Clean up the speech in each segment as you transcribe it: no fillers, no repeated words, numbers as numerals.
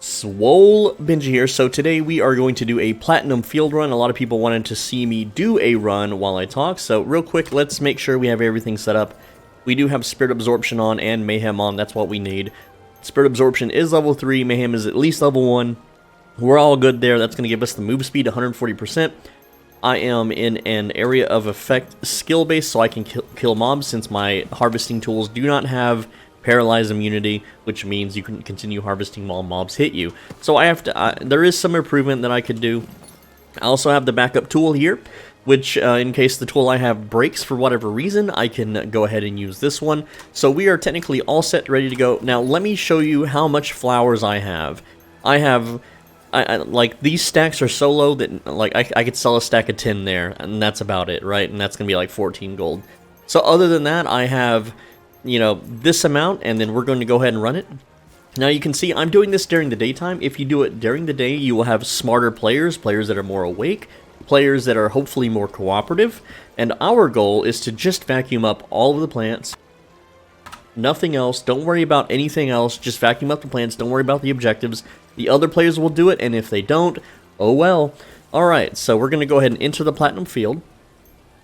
SwoleBenji here. So today we are going to do a platinum field run. A lot of people wanted to see me do a run while I talk. So real quick, let's make sure we have everything set up. We do have Spirit Absorption on and Mayhem on. That's what we need. Spirit Absorption is level 3. Mayhem is at least level 1. We're all good there. That's going to give us the move speed 140%. I am in an area of effect skill base, so I can kill mobs since my harvesting tools do not have paralyze immunity, which means you can continue harvesting while mobs hit you. So I have to. There is some improvement that I could do. I also have the backup tool here, which in case the tool I have breaks for whatever reason, I can go ahead and use this one. So we are technically all set, ready to go. Now let me show you how much flowers I have. Like, these stacks are so low that, like, I could sell a stack of 10 there, and that's about it, right? And that's going to be like 14 gold. So other than that, I have, you know, this amount, and then we're going to go ahead and run it. Now you can see I'm doing this during the daytime. If you do it during the day, you will have smarter players, players that are more awake, players that are hopefully more cooperative, and our goal is to just vacuum up all of the plants. Nothing else. Don't worry about anything else. Just vacuum up the plants. Don't worry about the objectives. The other players will do it, and if they don't, oh well. Alright, so we're going to go ahead and enter the Platinum Field.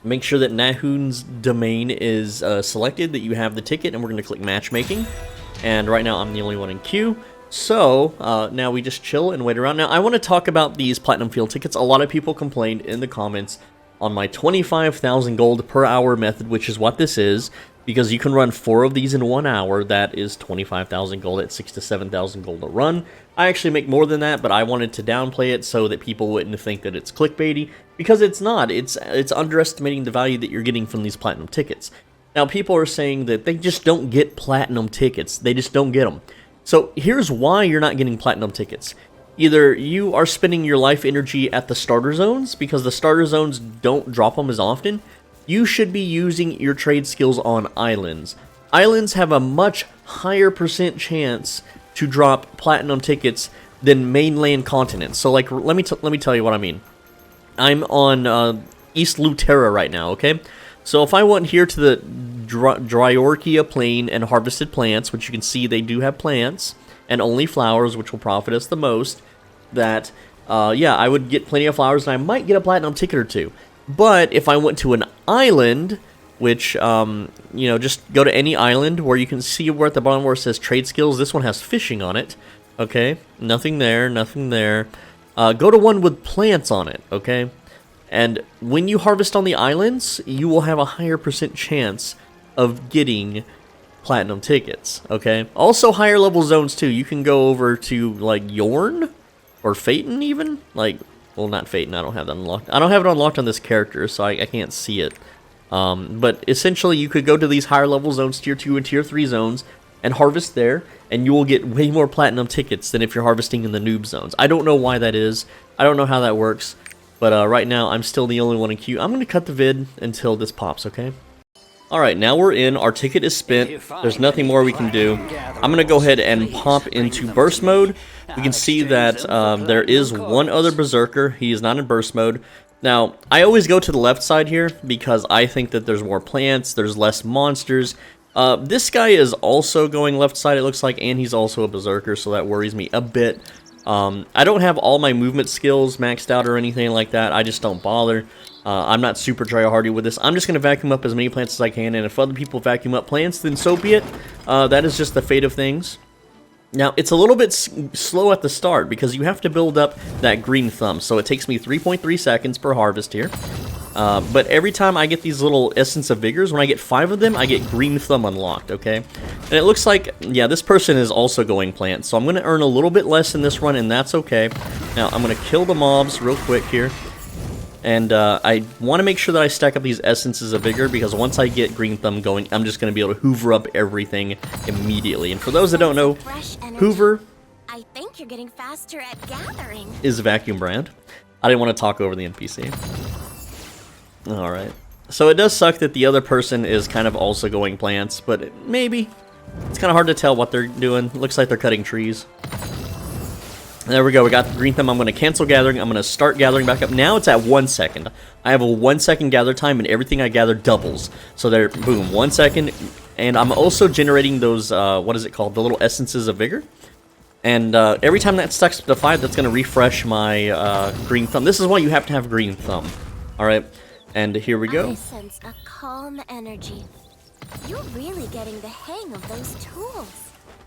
Make sure that Nahun's domain is selected, that you have the ticket, and we're going to click Matchmaking. And right now I'm the only one in queue. So, now we just chill and wait around. Now, I want to talk about these Platinum Field tickets. A lot of people complained in the comments on my 25,000 gold per hour method, which is what this is. Because you can run 4 of these in 1 hour, that is 25,000 gold at 6,000 to 7,000 gold a run. I actually make more than that, but I wanted to downplay it so that people wouldn't think that it's clickbaity, because it's not. It's underestimating the value that you're getting from these platinum tickets. Now, people are saying that they just don't get platinum tickets. They just don't get them. So here's why you're not getting platinum tickets. Either you are spending your life energy at the starter zones, because the starter zones don't drop them as often. You should be using your trade skills on islands. Islands have a much higher % chance to drop platinum tickets than mainland continents. So, like, let me tell you what I mean. I'm on East Luterra right now, okay? So if I went here to the Dryorkia Plain and harvested plants, which you can see they do have plants, and only flowers, which will profit us the most, that, yeah, I would get plenty of flowers, and I might get a platinum ticket or two. But if I went to an island, which, you know, just go to any island where you can see where at the bottom where it says trade skills. This one has fishing on it, okay? Nothing there, nothing there. Go to one with plants on it, okay? And when you harvest on the islands, you will have a higher % chance of getting platinum tickets, okay? Also higher level zones too. You can go over to, like, Yorn or Phaeton even, like... Well, not Phaeton, I don't have that unlocked. I don't have it unlocked on this character, so I can't see it. But essentially, you could go to these higher level zones, Tier 2 and Tier 3 zones, and harvest there, and you will get way more platinum tickets than if you're harvesting in the noob zones. I don't know why that is. I don't know how that works. But right now, I'm still the only one in queue. I'm going to cut the vid until this pops, okay? Alright, now we're in. Our ticket is spent. There's nothing more we can do. I'm going to go ahead and pop into burst mode. We can see that there is one other berserker. He is not in burst mode. Now, I always go to the left side here because I think that there's more plants, there's less monsters. This guy is also going left side, it looks like, and he's also a berserker, so that worries me a bit. I don't have all my movement skills maxed out or anything like that. I just don't bother. I'm not super try-hardy with this. I'm just going to vacuum up as many plants as I can, and if other people vacuum up plants, then so be it. That is just the fate of things. Now, it's a little bit slow at the start, because you have to build up that green thumb, so it takes me 3.3 seconds per harvest here. But every time I get these little Essence of Vigors, when I get 5 of them, I get green thumb unlocked, okay? And it looks like, yeah, this person is also going plant, so I'm going to earn a little bit less in this run, and that's okay. Now, I'm going to kill the mobs real quick here. And I want to make sure that I stack up these Essences of Vigor, because once I get Green Thumb going, I'm just going to be able to hoover up everything immediately. And for those that don't know, Hoover I think you're getting faster at gathering. Is Vacuum Brand. I didn't want to talk over the NPC. Alright. So it does suck that the other person is kind of also going plants, but maybe. It's kind of hard to tell what they're doing. Looks like they're cutting trees. There we go, we got the green thumb. I'm going to cancel gathering. I'm going to start gathering back up. Now it's at 1 second. I have a 1 second gather time, and everything I gather doubles. So there, boom, 1 second. And I'm also generating those, what is it called? The little Essences of Vigor. And every time that stacks up to 5, that's going to refresh my green thumb. This is why you have to have green thumb. Alright, and here we go. I sense a calm energy. You're really getting the hang of those tools.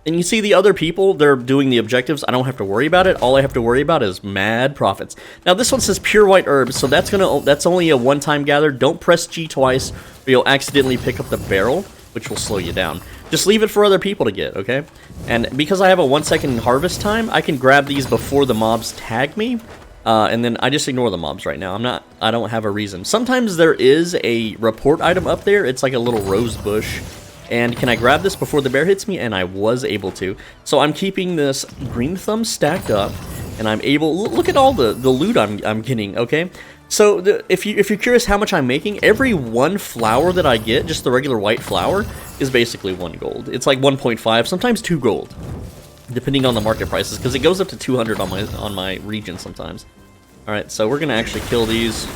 And you see the other people, they're doing the objectives. I don't have to worry about it. All I have to worry about is mad profits. Now this one says pure white herbs, so that's only a one-time gather. Don't press G twice, or you'll accidentally pick up the barrel, which will slow you down. Just leave it for other people to get, okay? And because I have a 1-second harvest time, I can grab these before the mobs tag me. And then I just ignore the mobs right now. I don't have a reason. Sometimes there is a report item up there. It's like a little rose bush. And can I grab this before the bear hits me? And I was able to. So I'm keeping this green thumb stacked up, and I'm able. Look at all the loot I'm getting. Okay, so if you're curious how much I'm making, every one flower that I get, just the regular white flower, is basically 1 gold. It's like 1.5, sometimes 2 gold, depending on the market prices, because it goes up to 200 on my region sometimes. All right, so we're gonna actually kill these.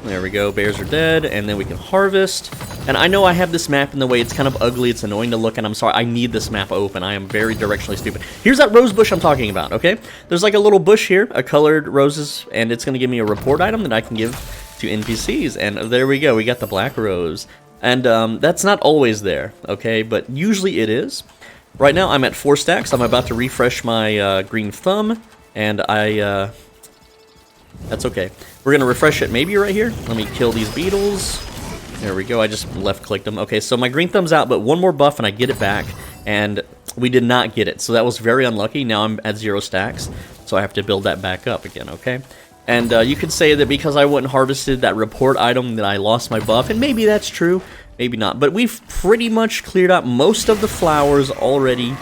There we go, bears are dead, and then we can harvest. And I know I have this map in the way, it's kind of ugly, it's annoying to look at, I'm sorry, I need this map open, I am very directionally stupid. Here's that rose bush I'm talking about, okay? There's like a little bush here, a colored roses, and it's gonna give me a report item that I can give to NPCs, and there we go, we got the black rose. And that's not always there, okay, but usually it is. Right now I'm at 4 stacks, I'm about to refresh my green thumb, and that's okay. We're gonna refresh it maybe right here. Let me kill these beetles. There we go, I just left-clicked them. Okay, so my green thumb's out, but one more buff and I get it back. And we did not get it, so that was very unlucky. Now I'm at 0 stacks, so I have to build that back up again, okay? And you could say that because I wouldn't harvested that report item that I lost my buff, and maybe that's true, maybe not. But we've pretty much cleared out most of the flowers already.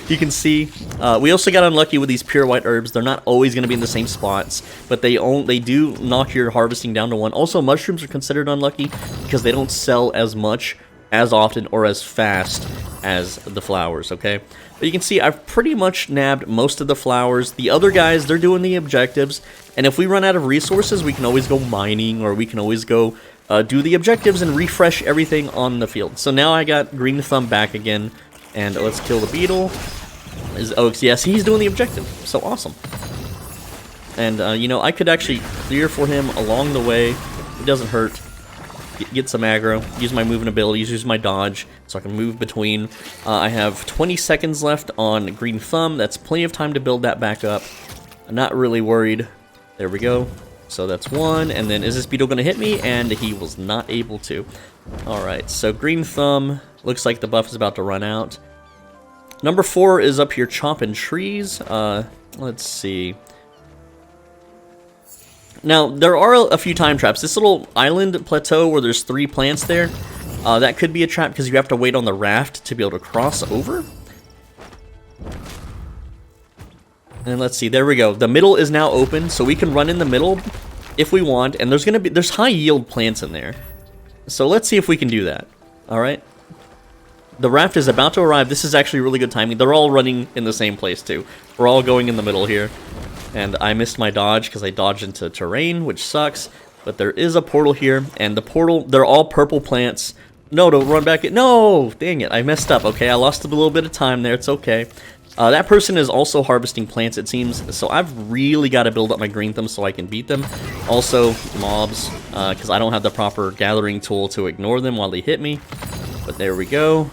You can see, we also got unlucky with these pure white herbs. They're not always going to be in the same spots, but they do knock your harvesting down to 1. Also, mushrooms are considered unlucky because they don't sell as much, as often, or as fast as the flowers, okay? But you can see I've pretty much nabbed most of the flowers. The other guys, they're doing the objectives, and if we run out of resources, we can always go mining, or we can always go do the objectives and refresh everything on the field. So now I got green thumb back again. And let's kill the beetle. Oh, yes, he's doing the objective. So awesome. And, you know, I could actually clear for him along the way. It doesn't hurt. Get some aggro. Use my movement abilities. Use my dodge so I can move between. I have 20 seconds left on green thumb. That's plenty of time to build that back up. I'm not really worried. There we go. So that's 1. And then is this beetle going to hit me? And he was not able to. Alright, so green thumb. Looks like the buff is about to run out. Number 4 is up here chopping trees. Let's see. Now, there are a few time traps. This little island plateau where there's 3 plants there, that could be a trap because you have to wait on the raft to be able to cross over. And let's see, there we go. The middle is now open, so we can run in the middle if we want, and there's high yield plants in there. So let's see if we can do that. Alright. The raft is about to arrive. This is actually really good timing. They're all running in the same place, too. We're all going in the middle here. And I missed my dodge because I dodged into terrain, which sucks. But there is a portal here. And the portal, they're all purple plants. No, don't run back. No! Dang it. I messed up. Okay, I lost a little bit of time there. It's okay. That person is also harvesting plants, it seems. So I've really got to build up my green thumb so I can beat them. Also, mobs, because I don't have the proper gathering tool to ignore them while they hit me. But there we go.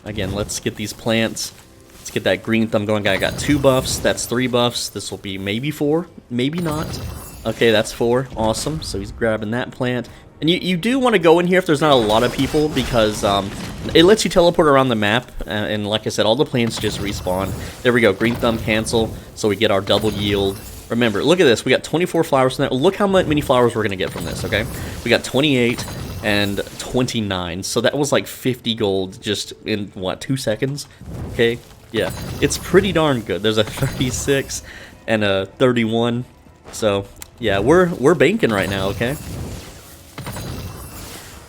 Again, let's get these plants. Let's get that green thumb going. I got 2 buffs. That's 3 buffs. This will be maybe 4. Maybe not. Okay, that's 4. Awesome. So he's grabbing that plant. And you do want to go in here if there's not a lot of people because it lets you teleport around the map. And like I said, all the plants just respawn. There we go. Green thumb cancel. So we get our double yield. Remember, look at this. We got 24 flowers from that. Look how many flowers we're going to get from this, okay? We got 28 and 29. So that was like 50 gold just in, what, 2 seconds? Okay, yeah. It's pretty darn good. There's a 36 and a 31. So, yeah, we're banking right now, okay?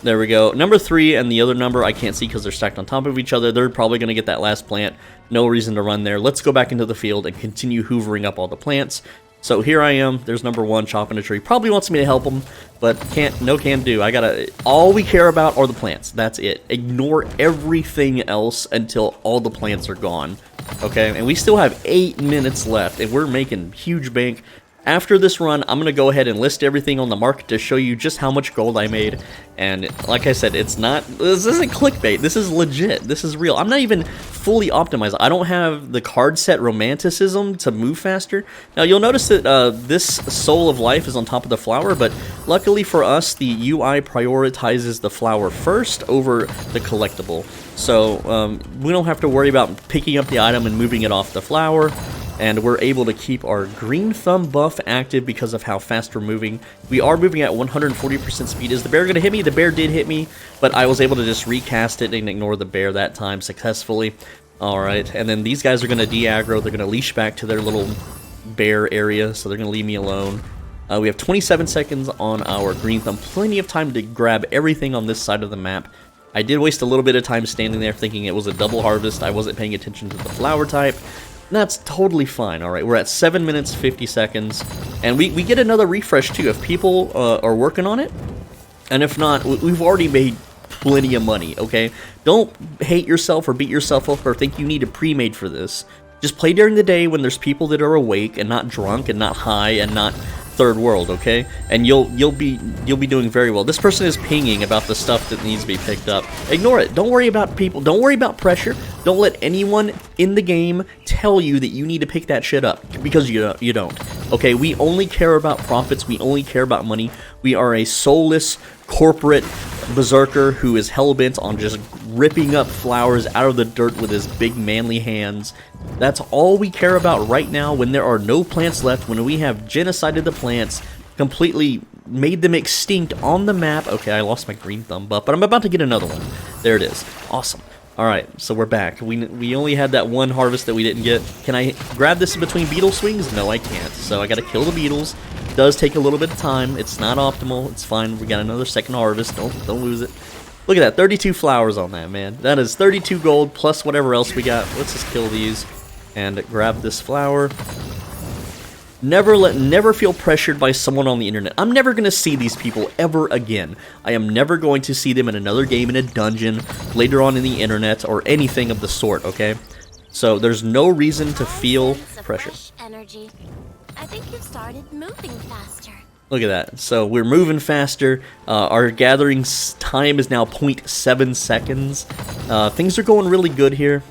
There we go. Number 3 and the other number I can't see because they're stacked on top of each other. They're probably going to get that last plant. No reason to run there. Let's go back into the field and continue hoovering up all the plants. So here I am, there's number 1 chopping a tree. Probably wants me to help him, but no can do. All we care about are the plants. That's it. Ignore everything else until all the plants are gone. Okay, and we still have 8 minutes left, and we're making huge bank. After this run, I'm going to go ahead and list everything on the market to show you just how much gold I made. And like I said, this isn't clickbait. This is legit. This is real. I'm not even fully optimized. I don't have the card set Romanticism to move faster. Now, you'll notice that this Soul of Life is on top of the flower, but luckily for us, the UI prioritizes the flower first over the collectible. So we don't have to worry about picking up the item and moving it off the flower. And we're able to keep our green thumb buff active because of how fast we're moving. We are moving at 140% speed. Is the bear going to hit me? The bear did hit me, but I was able to just recast it and ignore the bear that time successfully. Alright, and then these guys are going to de-aggro. They're going to leash back to their little bear area, so they're going to leave me alone. We have 27 seconds on our green thumb. Plenty of time to grab everything on this side of the map. I did waste a little bit of time standing there thinking it was a double harvest. I wasn't paying attention to the flower type. That's totally fine. Alright, we're at 7 minutes 50 seconds, and we get another refresh too if people are working on it, and if not, we've already made plenty of money. Okay, don't hate yourself or beat yourself up or think you need a pre-made for this. Just play during the day when there's people that are awake and not drunk and not high and not third world, okay? And you'll be doing very well. This person is pinging about the stuff that needs to be picked up. Ignore it. Don't worry about people. Don't worry about pressure. Don't let anyone in the game tell you that you need to pick that shit up, because you don't. Okay, we only care about profits. We only care about money. We are a soulless corporate berserker who is hell-bent on just ripping up flowers out of the dirt with his big manly hands. That's all we care about right now when there are no plants left, when we have genocided the plants, completely made them extinct on the map. Okay, I lost my green thumb buff, but I'm about to get another one. There it is. Awesome. Alright, so we're back. We only had that one harvest that we didn't get. Can I grab this in between beetle swings? No, I can't. So I gotta kill the beetles. It does take a little bit of time. It's not optimal. It's fine. We got another second harvest. Don't lose it. Look at that. 32 flowers on that, man. That is 32 gold plus whatever else we got. Let's just kill these and grab this flower. Never feel pressured by someone on the internet. I'm never going to see these people ever again. I am never going to see them in another game, in a dungeon, later on in the internet, or anything of the sort, okay? So there's no reason to feel pressure. Energy. I think you've started moving faster. Look at that. So we're moving faster. Our gathering time is now 0.7 seconds. Things are going really good here.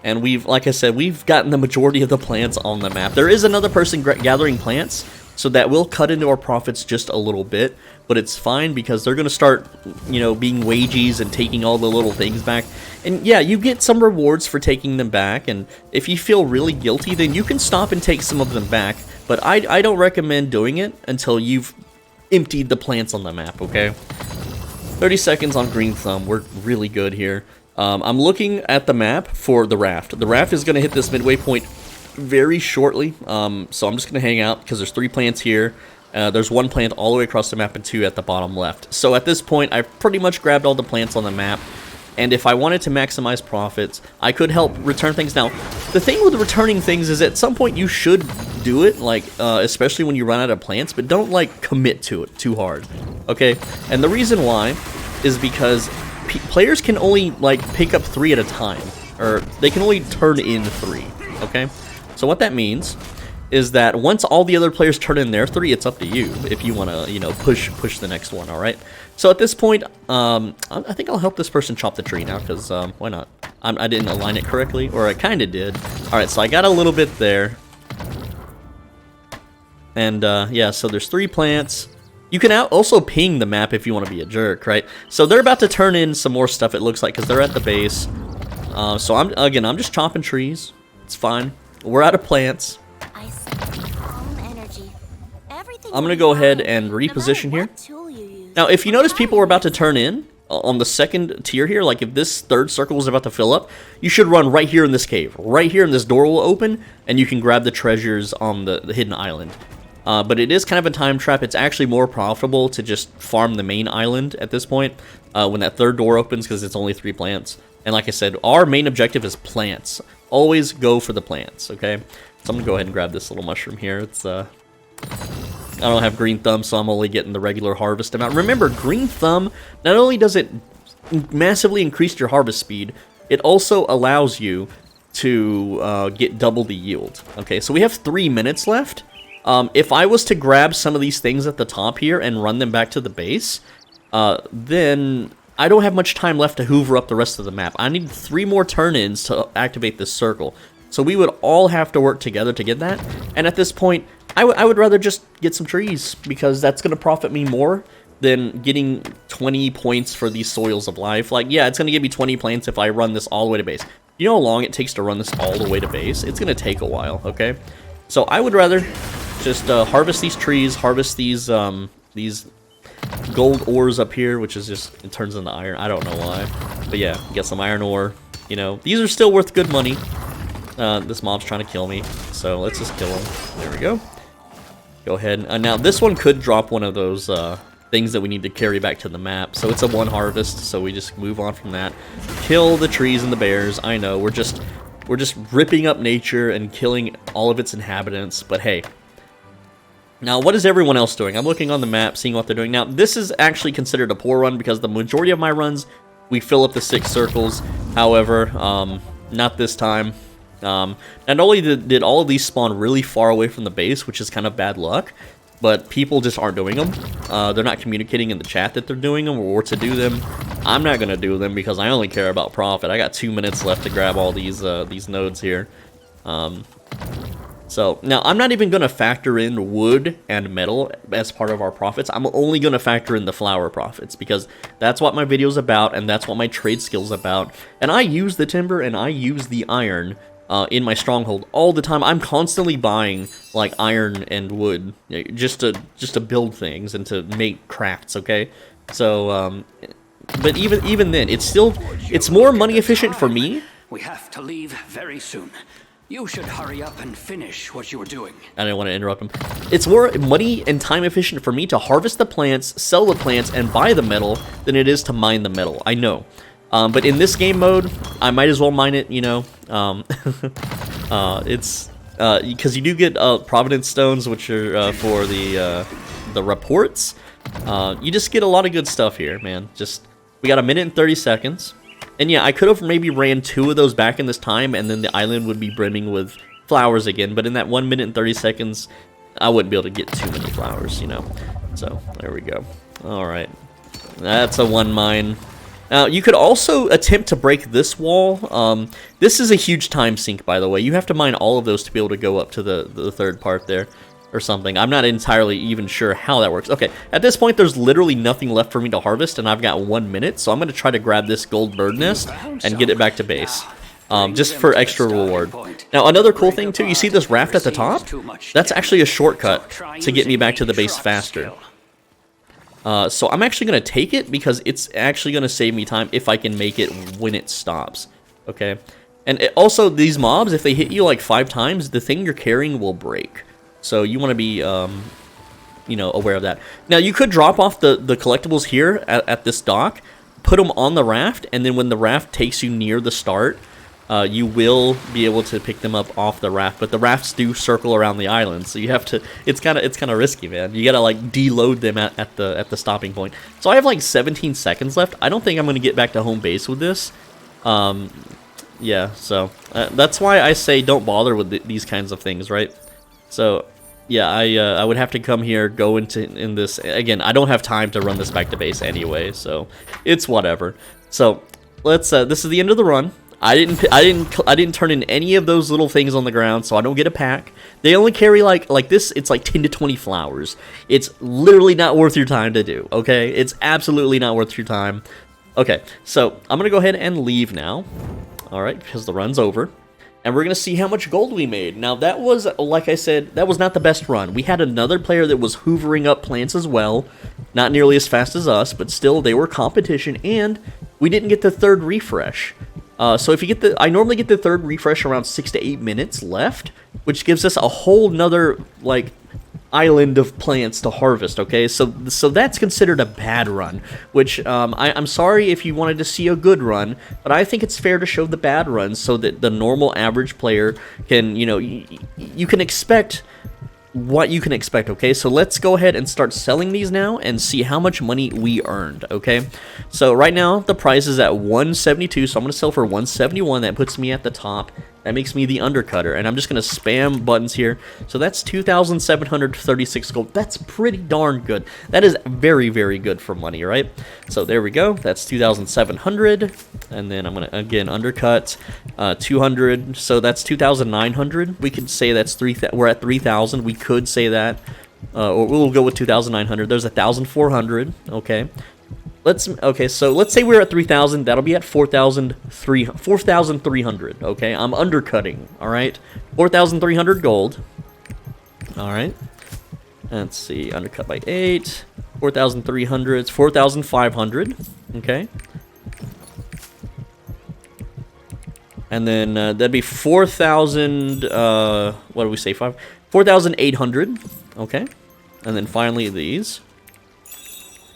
And like I said, we've gotten the majority of the plants on the map. There is another person gathering plants, so that will cut into our profits just a little bit. But it's fine because they're going to start, being wages and taking all the little things back. And yeah, you get some rewards for taking them back. And if you feel really guilty, then you can stop and take some of them back. But I don't recommend doing it until you've emptied the plants on the map, okay? 30 seconds on green thumb. We're really good here. I'm looking at the map for the raft. The raft is going to hit this midway point very shortly, so I'm just going to hang out because there's 3 plants here. There's 1 plant all the way across the map and 2 at the bottom left. So at this point, I've pretty much grabbed all the plants on the map, and if I wanted to maximize profits, I could help return things. Now, the thing with returning things is at some point you should do it, like, especially when you run out of plants, but don't, like, commit to it too hard, okay? And the reason why is because players can only, like, pick up 3 at a time, or they can only turn in 3, okay? So what that means is that once all the other players turn in their 3, it's up to you if you want to, push the next one, alright? So at this point, I think I'll help this person chop the tree now, because, why not? I didn't align it correctly, or I kind of did. Alright, so I got a little bit there. And, yeah, so there's 3 plants. You can also ping the map if you want to be a jerk, right? So they're about to turn in some more stuff, it looks like, because they're at the base. So I'm just chopping trees. It's fine. We're out of plants. I sense calm energy. Everything I'm gonna go ahead and reposition here. Now, if you notice people are about to turn in on the second tier here, like if this third circle is about to fill up, you should run right here in this cave. Right here, and this door will open, and you can grab the treasures on the hidden island. But it is kind of a time trap. It's actually more profitable to just farm the main island at this point when that third door opens, because it's only 3 plants. And like I said, our main objective is plants. Always go for the plants, okay? So I'm gonna go ahead and grab this little mushroom here. It's I don't have green thumb, so I'm only getting the regular harvest amount. Remember, green thumb, not only does it massively increase your harvest speed, it also allows you to get double the yield. Okay, so we have 3 minutes left. If I was to grab some of these things at the top here and run them back to the base, then I don't have much time left to hoover up the rest of the map. I need 3 more turn-ins to activate this circle. So we would all have to work together to get that. And at this point, I would rather just get some trees, because that's going to profit me more than getting 20 points for these soils of life. Like, yeah, it's going to give me 20 plants if I run this all the way to base. You know how long it takes to run this all the way to base? It's going to take a while, okay? So I would rather just harvest these trees, harvest these gold ores up here, which is just, it turns into iron. I don't know why. But yeah, get some iron ore. You know, these are still worth good money. This mob's trying to kill me, so let's just kill him. There we go. Go ahead. Now, this one could drop one of those things that we need to carry back to the map. So it's a 1 harvest, so we just move on from that. Kill the trees and the bears. I know, we're just ripping up nature and killing all of its inhabitants, but hey. Now, what is everyone else doing? I'm looking on the map, seeing what they're doing. Now, this is actually considered a poor run, because the majority of my runs, we fill up the 6 circles. However, not this time. Not only did all of these spawn really far away from the base, which is kind of bad luck, but people just aren't doing them. They're not communicating in the chat that they're doing them or to do them. I'm not going to do them because I only care about profit. I got 2 minutes left to grab all these nodes here. So, now, I'm not even going to factor in wood and metal as part of our profits. I'm only going to factor in the flower profits, because that's what my video's about, and that's what my trade skill's about. And I use the timber, and I use the iron in my stronghold all the time. I'm constantly buying, like, iron and wood, just to build things and to make crafts, okay? So, but even then, it's more money efficient for me. We have to leave very soon. You should hurry up and finish what you were doing. I didn't want to interrupt him. It's more money and time efficient for me to harvest the plants, sell the plants, and buy the metal than it is to mine the metal. I know. But in this game mode, I might as well mine it, you know. It's because you do get Providence Stones, which are for the reports. You just get a lot of good stuff here, man. We got 1 minute and 30 seconds. And yeah, I could have maybe ran 2 of those back in this time, and then the island would be brimming with flowers again. But in that 1 minute and 30 seconds, I wouldn't be able to get too many flowers, you know. So, there we go. Alright. That's a 1 mine. Now, you could also attempt to break this wall. This is a huge time sink, by the way. You have to mine all of those to be able to go up to the third part there. Or something. I'm not entirely even sure how that works. Okay, at this point, there's literally nothing left for me to harvest, and I've got 1 minute, so I'm going to try to grab this gold bird nest and get it back to base. Just for extra reward. Now, another cool thing, too, you see this raft at the top? That's actually a shortcut to get me back to the base faster. So I'm actually going to take it, because it's actually going to save me time if I can make it when it stops. Okay? And also, these mobs, if they hit you like 5 times, the thing you're carrying will break. So you want to be, you know, aware of that. Now, you could drop off the collectibles here at this dock, put them on the raft, and then when the raft takes you near the start, you will be able to pick them up off the raft. But the rafts do circle around the island, so you have to. It's kind of risky, man. You gotta like deload them at the stopping point. So I have like 17 seconds left. I don't think I'm gonna get back to home base with this. Yeah. So that's why I say don't bother with these kinds of things, right? So. Yeah, I would have to come here, go in this again. I don't have time to run this back to base anyway, so it's whatever. So let's. This is the end of the run. I didn't turn in any of those little things on the ground, so I don't get a pack. They only carry like this. It's like 10 to 20 flowers. It's literally not worth your time to do. Okay, it's absolutely not worth your time. Okay, so I'm gonna go ahead and leave now. All right, because the run's over. And we're going to see how much gold we made. Now, that was, like I said, that was not the best run. We had another player that was hoovering up plants as well. Not nearly as fast as us, but still, they were competition. And we didn't get the 3rd refresh. So if you get I normally get the 3rd refresh around 6 to 8 minutes left, which gives us a whole nother, like, island of plants to harvest, okay? So that's considered a bad run, which I'm sorry if you wanted to see a good run, but I think it's fair to show the bad runs so that the normal average player can, you know, you can expect what you can expect, okay? So let's go ahead and start selling these now and see how much money we earned, okay? So right now, the price is at 172, so I'm going to sell for 171. That puts me at the top. That makes me the undercutter, and I'm just going to spam buttons here. So that's 2,736 gold. That's pretty darn good. That is very, very good for money, right? So there we go. That's 2,700, and then I'm going to, again, undercut 200. So that's 2,900. We could say that's we're at 3,000. We could say that, or we'll go with 2,900. There's 1,400, okay? Okay, so let's say we're at 3,000. That'll be at 4,300. Okay, I'm undercutting. All right, 4,300 gold. All right, let's see, undercut by 8. 4,300. It's 4,500. Okay, and then that'd be 4,000. What do we say? 4,800. Okay, and then finally these.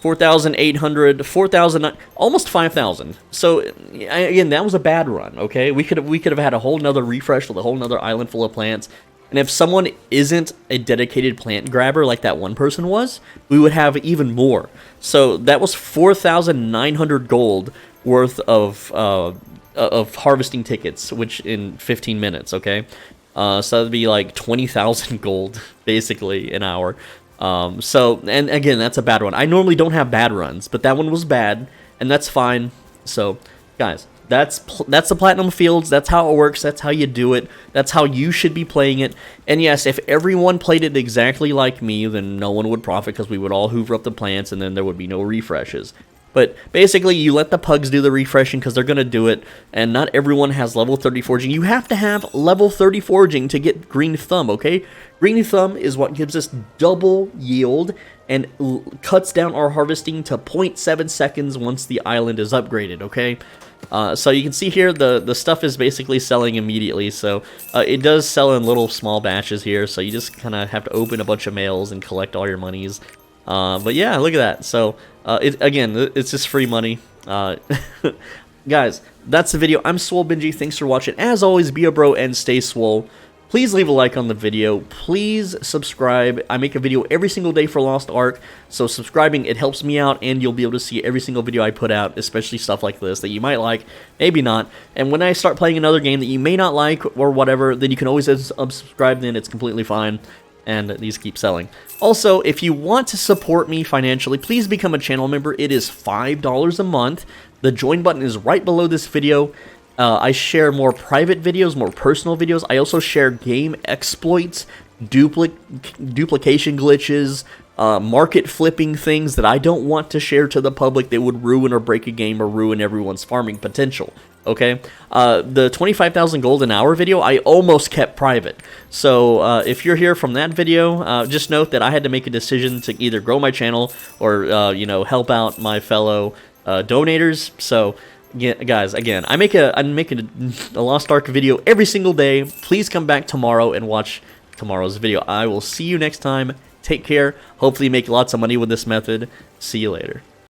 4,800, 4,000, almost 5,000. So again, that was a bad run. Okay, we could have had a whole nother refresh with a whole nother island full of plants. And if someone isn't a dedicated plant grabber like that one person was, we would have even more. So that was 4,900 gold worth of harvesting tickets, which in 15 minutes. Okay, so that'd be like 20,000 gold basically an hour. So, and again, that's a bad one. I normally don't have bad runs, but that one was bad, and that's fine. So, guys, that's the Platinum Fields. That's how it works. That's how you do it. That's how you should be playing it. And yes, if everyone played it exactly like me, then no one would profit because we would all hoover up the plants, and then there would be no refreshes. But basically, you let the pugs do the refreshing because they're going to do it, and not everyone has level 30 foraging. You have to have level 30 foraging to get Green Thumb, okay? Green Thumb is what gives us double yield and cuts down our harvesting to 0.7 seconds once the island is upgraded, okay? So you can see here the stuff is basically selling immediately, so it does sell in little small batches here, so you just kind of have to open a bunch of mails and collect all your monies. But yeah, look at that. So again, it's just free money. Guys, that's the video. I'm SwoleBenji. Thanks for watching. As always, be a bro and stay swole. Please leave a like on the video. Please subscribe. I make a video every single day for Lost Ark, so subscribing, it helps me out, and you'll be able to see every single video I put out, especially stuff like this that you might like, maybe not. And when I start playing another game that you may not like or whatever, then you can always unsubscribe, then it's completely fine. And these keep selling. Also, if you want to support me financially, please become a channel member. It is $5 a month. The join button is right below this video. I share more private videos, more personal videos. I also share game exploits, duplication glitches, market flipping things that I don't want to share to the public that would ruin or break a game or ruin everyone's farming potential. Okay, the 25,000 gold an hour video, I almost kept private. So if you're here from that video, just note that I had to make a decision to either grow my channel or you know, help out my fellow donators. So yeah, guys, again, I'm making a Lost Ark video every single day. Please come back tomorrow and watch tomorrow's video. I will see you next time. Take care. Hopefully make lots of money with this method. See you later.